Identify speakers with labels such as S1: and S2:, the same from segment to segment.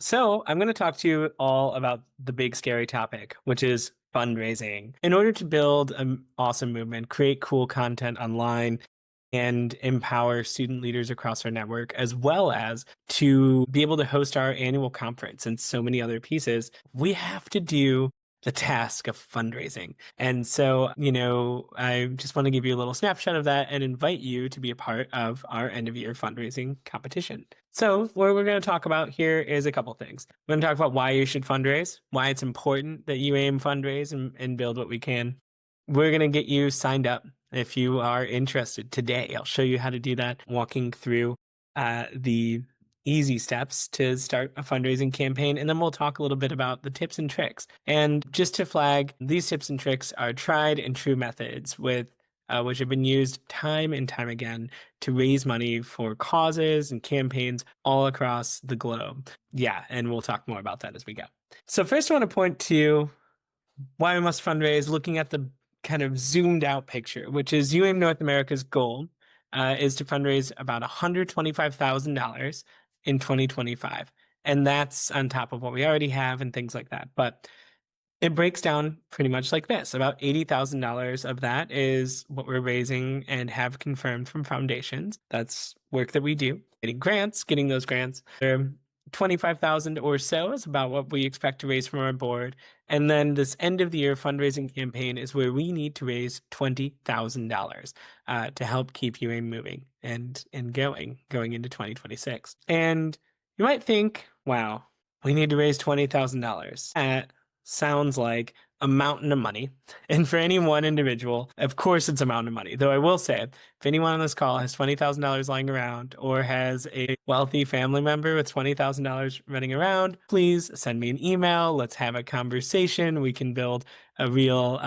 S1: So, I'm going to talk to you all about the big scary topic, which is fundraising. In order to build an awesome movement, create cool content online, and empower student leaders across our network, as well as to be able to host our annual conference and so many other pieces, we have to do the task of fundraising. And so, I just want to give you a little snapshot of that and invite you to be a part of our end of year fundraising competition. So, what we're going to talk about here is a couple things. We're going to talk about why you should fundraise, why it's important that you aim fundraise and build what we can. We're going to get you signed up if you are interested today. I'll show you how to do that, walking through the easy steps to start a fundraising campaign. And then we'll talk a little bit about the tips and tricks. And just to flag, these tips and tricks are tried and true methods which have been used time and time again to raise money for causes and campaigns all across the globe. Yeah, and we'll talk more about that as we go. So first I want to point to why we must fundraise, looking at the kind of zoomed out picture, which is UAM North America's goal is to fundraise about $125,000 in 2025. And that's on top of what we already have and things like that. But it breaks down pretty much like this. About $80,000 of that is what we're raising and have confirmed from foundations. That's work that we do. Getting those grants. 25,000 or so is about what we expect to raise from our board. And then this end of the year fundraising campaign is where we need to raise $20,000 to help keep UA moving and going into 2026. And you might think, wow, we need to raise $20,000. Sounds like a mountain of money. And for any one individual, of course, it's a mountain of money. Though I will say, if anyone on this call has $20,000 lying around or has a wealthy family member with $20,000 running around, please send me an email. Let's have a conversation. We can build a real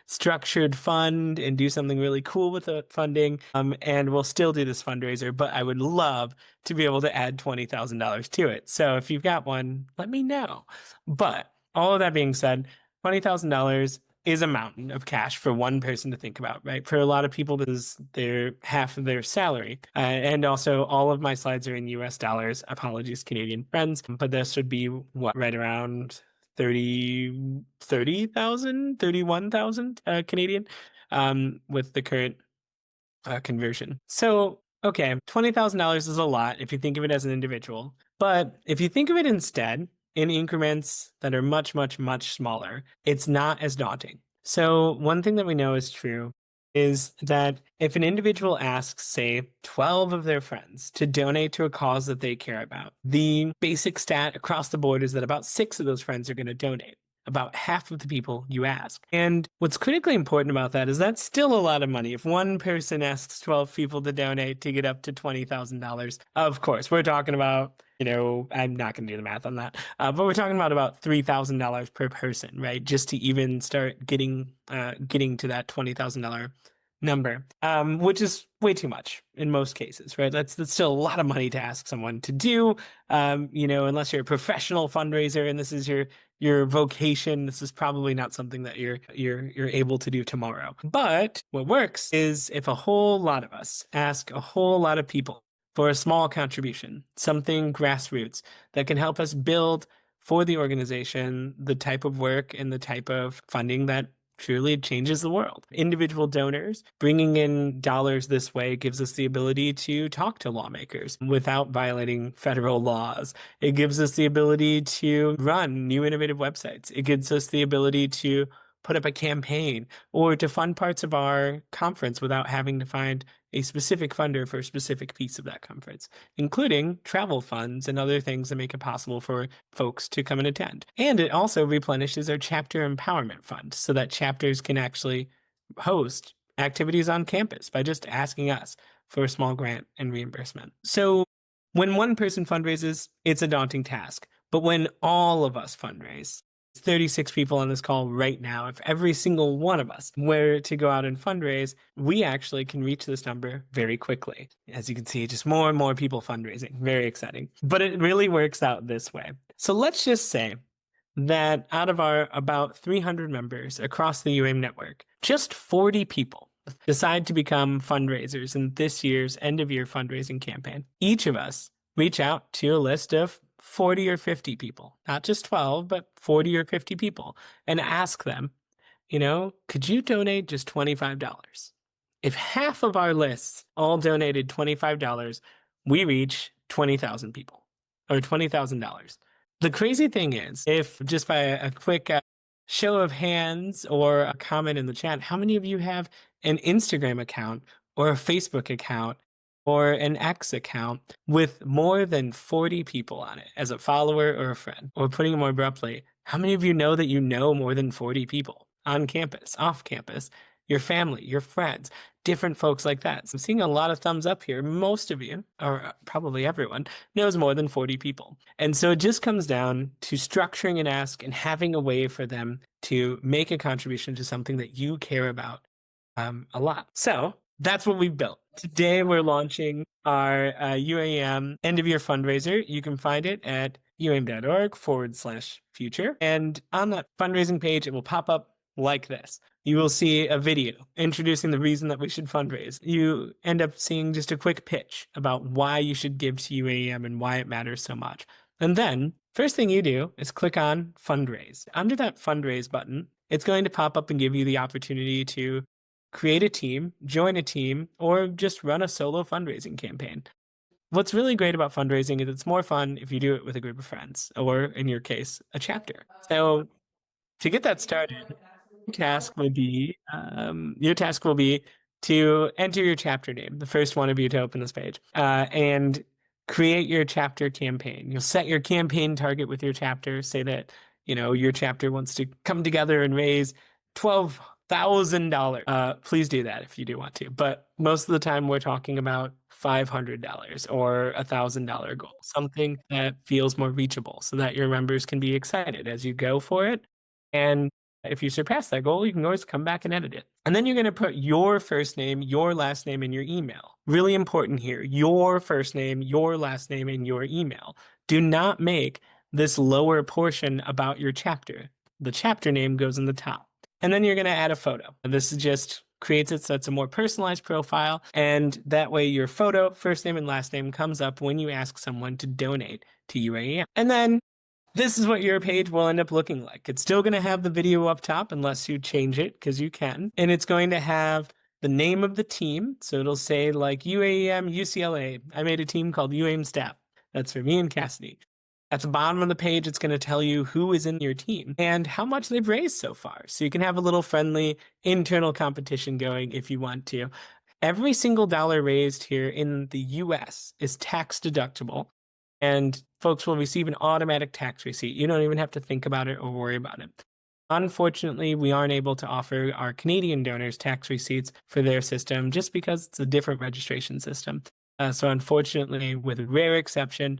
S1: structured fund and do something really cool with the funding. And we'll still do this fundraiser, but I would love to be able to add $20,000 to it. So if you've got one, let me know. But all of that being said, $20,000 is a mountain of cash for one person to think about, right? For a lot of people, this is their half of their salary. And also, all of my slides are in US dollars. Apologies, Canadian friends. But this would be what, right around 30,000, 31,000 Canadian with the current conversion. So, okay, $20,000 is a lot if you think of it as an individual. But if you think of it instead in increments that are much, much, much smaller, it's not as daunting. So one thing that we know is true is that if an individual asks, say, 12 of their friends to donate to a cause that they care about, the basic stat across the board is that about 6 of those friends are going to donate. About half of the people you ask. And what's critically important about that is that's still a lot of money. If one person asks 12 people to donate to get up to $20,000, of course, we're talking about, I'm not going to do the math on that, but we're talking about $3,000 per person, right? Just to even start getting to that $20,000 number, which is way too much in most cases, right? That's still a lot of money to ask someone to do, unless you're a professional fundraiser and this is your vocation. This is probably not something that you're able to do tomorrow. But what works is if a whole lot of us ask a whole lot of people for a small contribution, something grassroots that can help us build for the organization the type of work and the type of funding that truly changes the world. Individual donors bringing in dollars this way gives us the ability to talk to lawmakers without violating federal laws. It gives us the ability to run new innovative websites. It gives us the ability to put up a campaign or to fund parts of our conference without having to find a specific funder for a specific piece of that conference, including travel funds and other things that make it possible for folks to come and attend. And it also replenishes our chapter empowerment fund so that chapters can actually host activities on campus by just asking us for a small grant and reimbursement. So when one person fundraises, it's a daunting task. But when all of us fundraise, 36 people on this call right now, if every single one of us were to go out and fundraise, we actually can reach this number very quickly. As you can see, just more and more people fundraising. Very exciting. But it really works out this way. So let's just say that out of our about 300 members across the UAM network, just 40 people decide to become fundraisers in this year's end of year fundraising campaign. Each of us reach out to a list of 40 or 50 people, not just 12, but 40 or 50 people, and ask them, could you donate just $25? If half of our lists all donated $25, we reach 20,000 people or $20,000. The crazy thing is, if just by a quick show of hands or a comment in the chat, how many of you have an Instagram account or a Facebook account or an X account with more than 40 people on it as a follower or a friend? Or putting it more abruptly, how many of you know that you know more than 40 people on campus, off campus, your family, your friends, different folks like that? So I'm seeing a lot of thumbs up here. Most of you, or probably everyone, knows more than 40 people. And so it just comes down to structuring an ask and having a way for them to make a contribution to something that you care about a lot. So that's what we've built. Today, we're launching our UAM End of Year Fundraiser. You can find it at uam.org/future. And on that fundraising page, it will pop up like this. You will see a video introducing the reason that we should fundraise. You end up seeing just a quick pitch about why you should give to UAM and why it matters so much. And then, first thing you do is click on Fundraise. Under that Fundraise button, it's going to pop up and give you the opportunity to create a team, join a team, or just run a solo fundraising campaign. What's really great about fundraising is it's more fun if you do it with a group of friends, or in your case, a chapter. So to get that started, your task will be to enter your chapter name, the first one of you to open this page, and create your chapter campaign. You'll set your campaign target with your chapter, say that, your chapter wants to come together and raise $12,000. Please do that if you do want to. But most of the time, we're talking about $500 or $1,000 goal, something that feels more reachable so that your members can be excited as you go for it. And if you surpass that goal, you can always come back and edit it. And then you're going to put your first name, your last name, and your email. Really important here. Your first name, your last name, and your email. Do not make this lower portion about your chapter. The chapter name goes in the top. And then you're going to add a photo. This just creates it so it's a more personalized profile. And that way your photo, first name and last name comes up when you ask someone to donate to UAM. And then this is what your page will end up looking like. It's still going to have the video up top unless you change it, because you can. And it's going to have the name of the team. So it'll say like UAM UCLA. I made a team called UAM Staff. That's for me and Cassidy. At the bottom of the page, it's going to tell you who is in your team and how much they've raised so far. So you can have a little friendly internal competition going if you want to. Every single dollar raised here in the US is tax deductible, and folks will receive an automatic tax receipt. You don't even have to think about it or worry about it. Unfortunately, we aren't able to offer our Canadian donors tax receipts for their system just because it's a different registration system. So unfortunately, with a rare exception,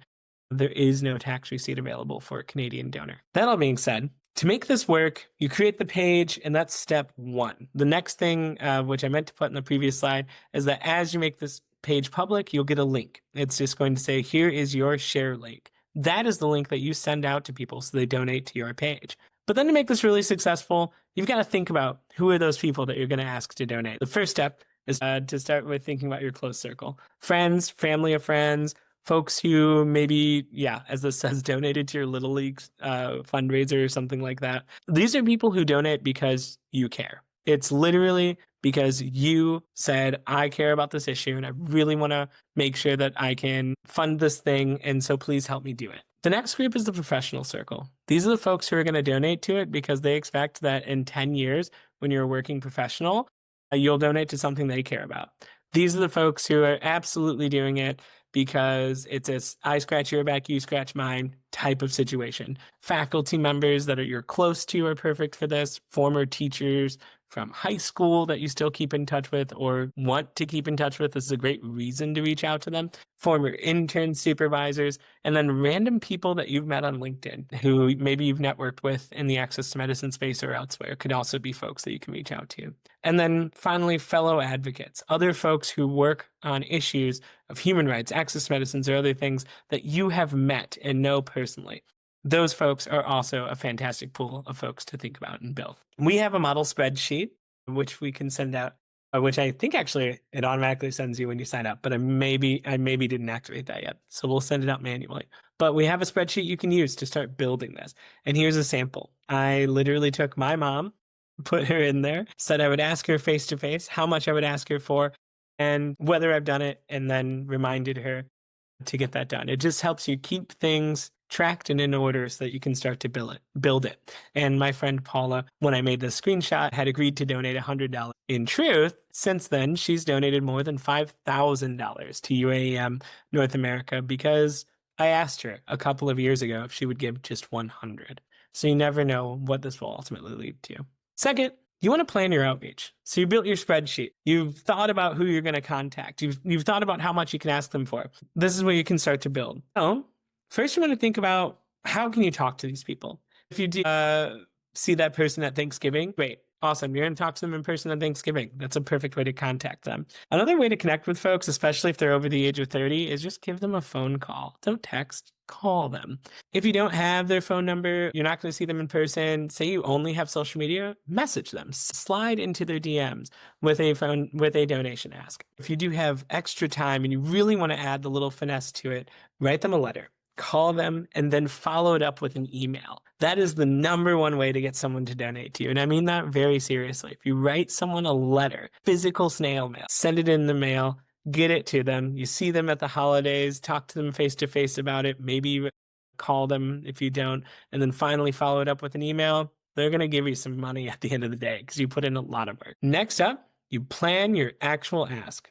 S1: there is no tax receipt available for a Canadian donor. That all being said, to make this work, you create the page, and that's step one. The next thing, which I meant to put in the previous slide, is that as you make this page public, you'll get a link. It's just going to say, here is your share link. That is the link that you send out to people so they donate to your page. But then to make this really successful, you've got to think about who are those people that you're going to ask to donate. The first step is to start with thinking about your close circle. Friends, family of friends, folks who maybe, as this says, donated to your Little League fundraiser or something like that. These are people who donate because you care. It's literally because you said, I care about this issue and I really want to make sure that I can fund this thing, and so please help me do it. The next group is the professional circle. These are the folks who are going to donate to it because they expect that in 10 years, when you're a working professional, you'll donate to something they care about. These are the folks who are absolutely doing it because it's a I scratch your back, you scratch mine type of situation. Faculty members that you're close to are perfect for this. Former teachers from high school that you still keep in touch with or want to keep in touch with. This is a great reason to reach out to them. Former intern supervisors, and then random people that you've met on LinkedIn who maybe you've networked with in the access to medicine space or elsewhere could also be folks that you can reach out to. And then finally, fellow advocates, other folks who work on issues of human rights, access to medicines, or other things that you have met and know personally. Those folks are also a fantastic pool of folks to think about and build. We have a model spreadsheet, which we can send out, which I think actually it automatically sends you when you sign up, but I maybe didn't activate that yet. So we'll send it out manually. But we have a spreadsheet you can use to start building this. And here's a sample. I literally took my mom, put her in there, said I would ask her face to face how much I would ask her for, and whether I've done it, and then reminded her to get that done. It just helps you keep things tracked and in order so that you can start to build it. And my friend Paula, when I made this screenshot, had agreed to donate $100. In truth, since then, she's donated more than $5,000 to UAM North America because I asked her a couple of years ago if she would give just 100. So you never know what this will ultimately lead to. Second, you want to plan your outreach. So you built your spreadsheet. You've thought about who you're going to contact. You've thought about how much you can ask them for. This is where you can start to build. So first, you want to think about how can you talk to these people. If you do see that person at Thanksgiving, great. Awesome. You're going to talk to them in person on Thanksgiving. That's a perfect way to contact them. Another way to connect with folks, especially if they're over the age of 30, is just give them a phone call. Don't text, call them. If you don't have their phone number, you're not going to see them in person, say you only have social media, message them. Slide into their DMs with a donation ask. If you do have extra time and you really want to add the little finesse to it, write them a letter. Call them, and then follow it up with an email. That is the number one way to get someone to donate to you. And I mean that very seriously. If you write someone a letter, physical snail mail, send it in the mail, get it to them. You see them at the holidays, talk to them face to face about it, maybe call them if you don't, and then finally follow it up with an email. They're going to give you some money at the end of the day because you put in a lot of work. Next up, you plan your actual ask.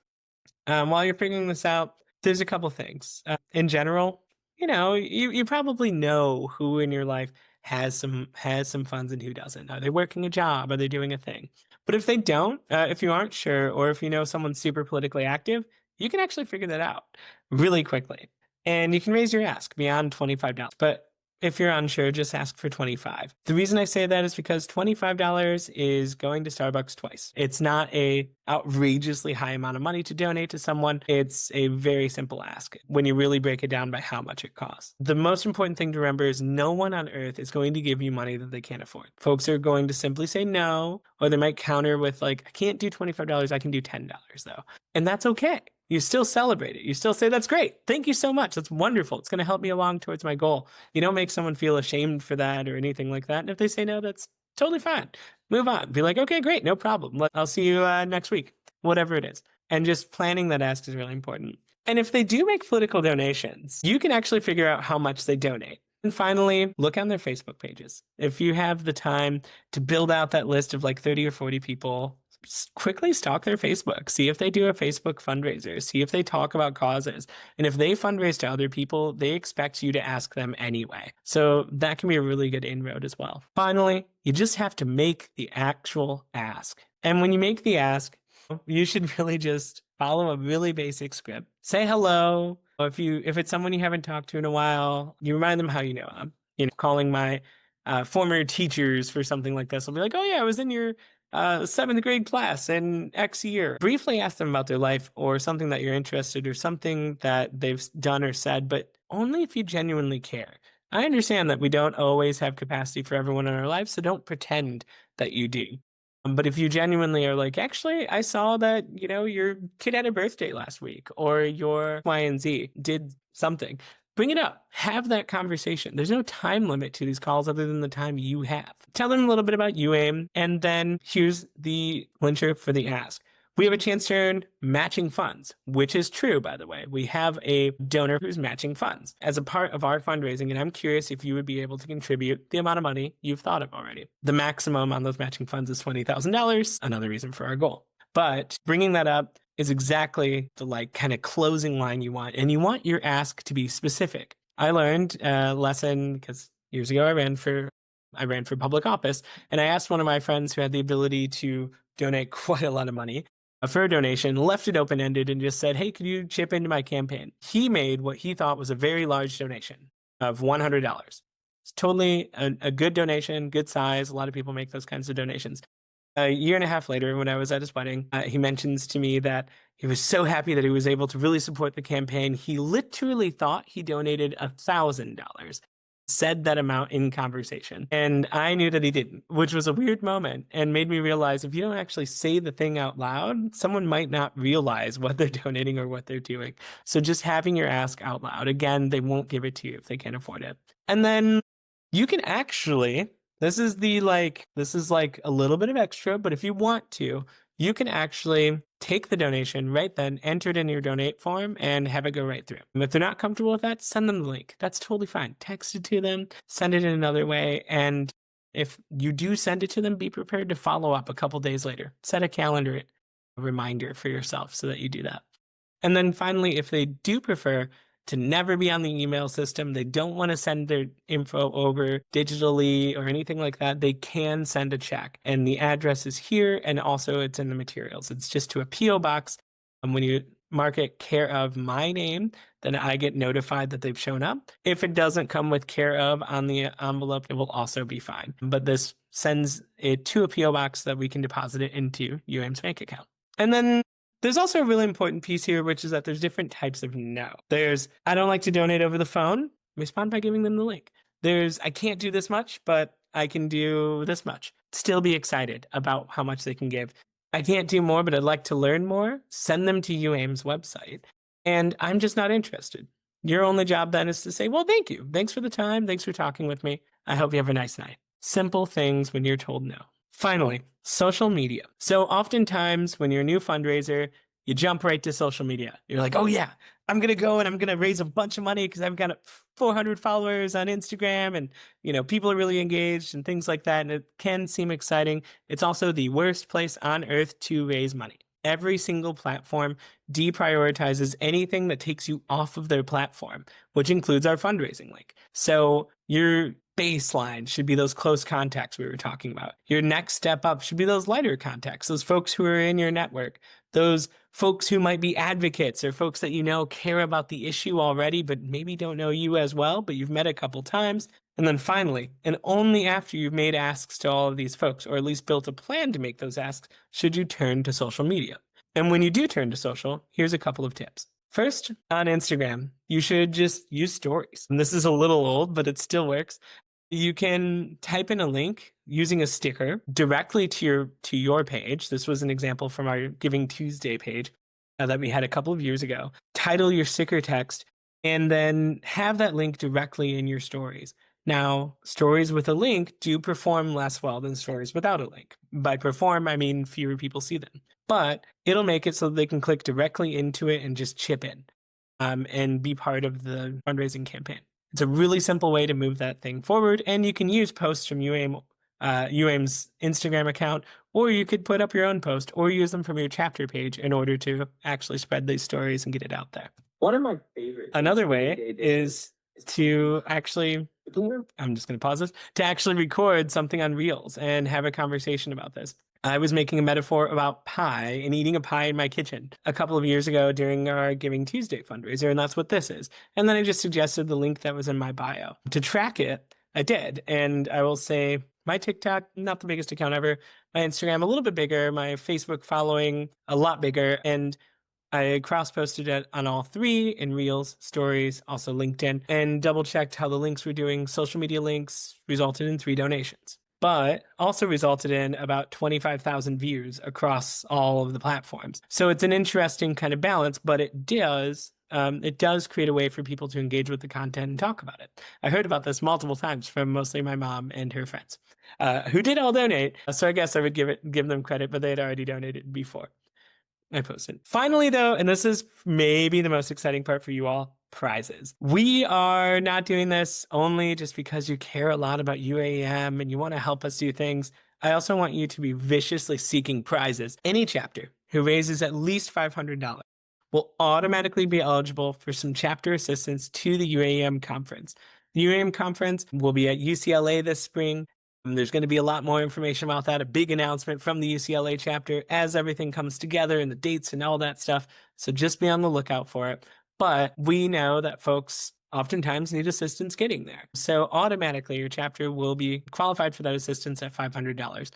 S1: While you're figuring this out, there's a couple things. In general, you probably know who in your life has some funds and who doesn't. Are they working a job? Are they doing a thing? But if they don't, if you aren't sure, or if you know someone's super politically active, you can actually figure that out really quickly. And you can raise your ask beyond $25. But if you're unsure, just ask for $25. The reason I say that is because $25 is going to Starbucks twice. It's not a outrageously high amount of money to donate to someone. It's a very simple ask when you really break it down by how much it costs. The most important thing to remember is no one on earth is going to give you money that they can't afford. Folks are going to simply say no, or they might counter with like, I can't do $25, I can do $10 though. And that's okay. You still celebrate it. You still say, that's great. Thank you so much. That's wonderful. It's going to help me along towards my goal. You don't make someone feel ashamed for that or anything like that. And if they say no, that's totally fine. Move on. Be like, okay, great. No problem. I'll see you next week, whatever it is. And just planning that ask is really important. And if they do make political donations, you can actually figure out how much they donate. And finally, look on their Facebook pages. If you have the time to build out that list of like 30 or 40 people, quickly stalk their Facebook, see if they do a Facebook fundraiser, see if they talk about causes. And if they fundraise to other people, they expect you to ask them anyway. So that can be a really good inroad as well. Finally, you just have to make the actual ask. And when you make the ask, you should really just follow a really basic script. Say hello. If it's someone you haven't talked to in a while, you remind them how you know them. Calling my former teachers for something like this, I'll be like, oh yeah, I was in your 7th grade class in X year. Briefly ask them about their life or something that you're interested or something that they've done or said, but only if you genuinely care. I understand that we don't always have capacity for everyone in our lives, so don't pretend that you do. But if you genuinely are like, actually, I saw that, your kid had a birthday last week or your Y and Z did something. Bring it up. Have that conversation. There's no time limit to these calls other than the time you have. Tell them a little bit about UAIM, and then here's the clincher for the ask. We have a chance to earn matching funds, which is true, by the way. We have a donor who's matching funds as a part of our fundraising, and I'm curious if you would be able to contribute the amount of money you've thought of already. The maximum on those matching funds is $20,000, another reason for our goal. But bringing that up is exactly the kind of closing line you want, and you want your ask to be specific. I learned a lesson because years ago I ran for public office, and I asked one of my friends who had the ability to donate quite a lot of money for a donation, left it open-ended, and just said, hey, could you chip into my campaign? He made what he thought was a very large donation of $100. It's totally a good donation, good size. A lot of people make those kinds of donations. A year and a half later, when I was at his wedding, he mentions to me that he was so happy that he was able to really support the campaign. He literally thought he donated $1,000. said that amount in conversation. And I knew that he didn't, which was a weird moment and made me realize if you don't actually say the thing out loud, someone might not realize what they're donating or what they're doing. So just having your ask out loud, again, they won't give it to you if they can't afford it. And then you can actually, this is like a little bit of extra, but if you want to, you can actually take the donation right then, enter it in your donate form, and have it go right through. And if they're not comfortable with that, send them the link. That's totally fine. Text it to them, send it in another way. And if you do send it to them, be prepared to follow up a couple days later. Set a calendar reminder for yourself so that you do that. And then finally, if they do prefer to never be on the email system, they don't want to send their info over digitally or anything like that, they can send a check. And the address is here, and also it's in the materials. It's just to a P.O. box. And when you mark it care of my name, then I get notified that they've shown up. If it doesn't come with care of on the envelope, it will also be fine. But this sends it to a P.O. box that we can deposit it into UAM's bank account. And then there's also a really important piece here, which is that there's different types of no. There's, I don't like to donate over the phone. Respond by giving them the link. There's, I can't do this much, but I can do this much. Still be excited about how much they can give. I can't do more, but I'd like to learn more. Send them to UAM's website. And I'm just not interested. Your only job then is to say, well, thank you. Thanks for the time. Thanks for talking with me. I hope you have a nice night. Simple things when you're told no. Finally, social media. So oftentimes when you're a new fundraiser, you jump right to social media. You're like, oh yeah, I'm going to go and I'm going to raise a bunch of money because I've got 400 followers on Instagram and, people are really engaged and things like that. And it can seem exciting. It's also the worst place on earth to raise money. Every single platform deprioritizes anything that takes you off of their platform, which includes our fundraising link. So your baseline should be those close contacts we were talking about. Your next step up should be those lighter contacts, those folks who are in your network, those folks who might be advocates or folks that care about the issue already, but maybe don't know you as well, but you've met a couple times. And then finally, and only after you've made asks to all of these folks, or at least built a plan to make those asks, should you turn to social media. And when you do turn to social, here's a couple of tips. First, on Instagram, you should just use stories. And this is a little old, but it still works. You can type in a link using a sticker directly to your page. This was an example from our Giving Tuesday page that we had a couple of years ago. Title your sticker text and then have that link directly in your stories. Now, stories with a link do perform less well than stories without a link. By perform, I mean fewer people see them. But it'll make it so they can click directly into it and just chip in and be part of the fundraising campaign. It's a really simple way to move that thing forward, and you can use posts from UAM's Instagram account, or you could put up your own post or use them from your chapter page in order to actually spread these stories and get it out there.
S2: One of my favorite.
S1: Another way is to actually, I'm just going to pause this, to actually record something on Reels and have a conversation about this. I was making a metaphor about pie and eating a pie in my kitchen a couple of years ago during our Giving Tuesday fundraiser, and that's what this is. And then I just suggested the link that was in my bio. To track it, I did, and I will say my TikTok, not the biggest account ever, my Instagram, a little bit bigger, my Facebook following, a lot bigger, and I cross-posted it on all three in Reels, Stories, also LinkedIn, and double-checked how the links were doing. Social media links resulted in 3 donations, but also resulted in about 25,000 views across all of the platforms. So it's an interesting kind of balance, but it does create a way for people to engage with the content and talk about it. I heard about this multiple times from mostly my mom and her friends, who did all donate. So I guess I would give them credit, but they had already donated before I posted. Finally, though, and this is maybe the most exciting part for you all, prizes. We are not doing this only just because you care a lot about UAM and you want to help us do things. I also want you to be viciously seeking prizes. Any chapter who raises at least $500 will automatically be eligible for some chapter assistance to the UAM conference. The UAM conference will be at UCLA this spring. There's going to be a lot more information about that, a big announcement from the UCLA chapter as everything comes together and the dates and all that stuff. So just be on the lookout for it. But we know that folks oftentimes need assistance getting there. So automatically your chapter will be qualified for that assistance at $500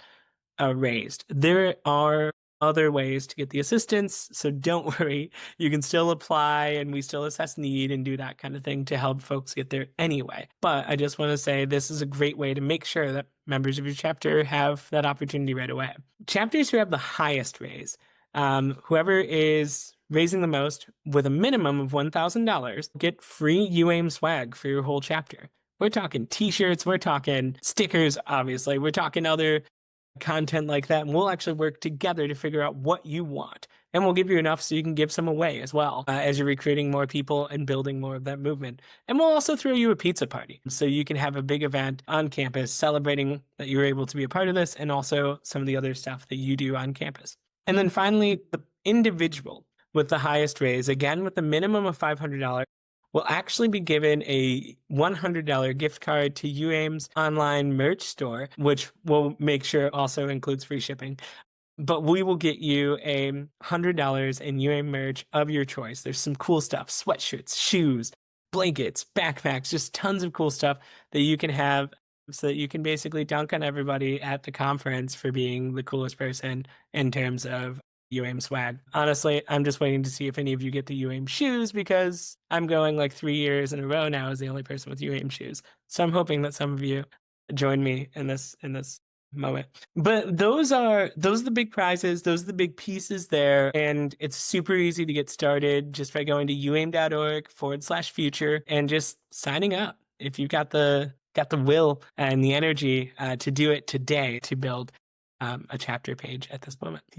S1: raised. There are other ways to get the assistance. So don't worry, you can still apply and we still assess need and do that kind of thing to help folks get there anyway. But I just want to say this is a great way to make sure that members of your chapter have that opportunity right away. Chapters who have the highest raise, whoever is raising the most with a minimum of $1,000 get free UAIM swag for your whole chapter. We're talking t-shirts, we're talking stickers, obviously, we're talking other content like that, and we'll actually work together to figure out what you want. And we'll give you enough so you can give some away as well as you're recruiting more people and building more of that movement. And we'll also throw you a pizza party so you can have a big event on campus celebrating that you were able to be a part of this and also some of the other stuff that you do on campus. And then finally, the individual with the highest raise, again with a minimum of $500, will actually be given a $100 gift card to UAIM's online merch store, which we'll make sure also includes free shipping. But we will get you a $100 in UAIM merch of your choice. There's some cool stuff, sweatshirts, shoes, blankets, backpacks, just tons of cool stuff that you can have so that you can basically dunk on everybody at the conference for being the coolest person in terms of UAIM swag. Honestly, I'm just waiting to see if any of you get the UAIM shoes because I'm going like 3 years in a row now as the only person with UAIM shoes. So I'm hoping that some of you join me in this moment. But those are the big prizes, those are the big pieces there, and it's super easy to get started just by going to uaim.org/future and just signing up if you've got the will and the energy to do it today to build a chapter page at this moment.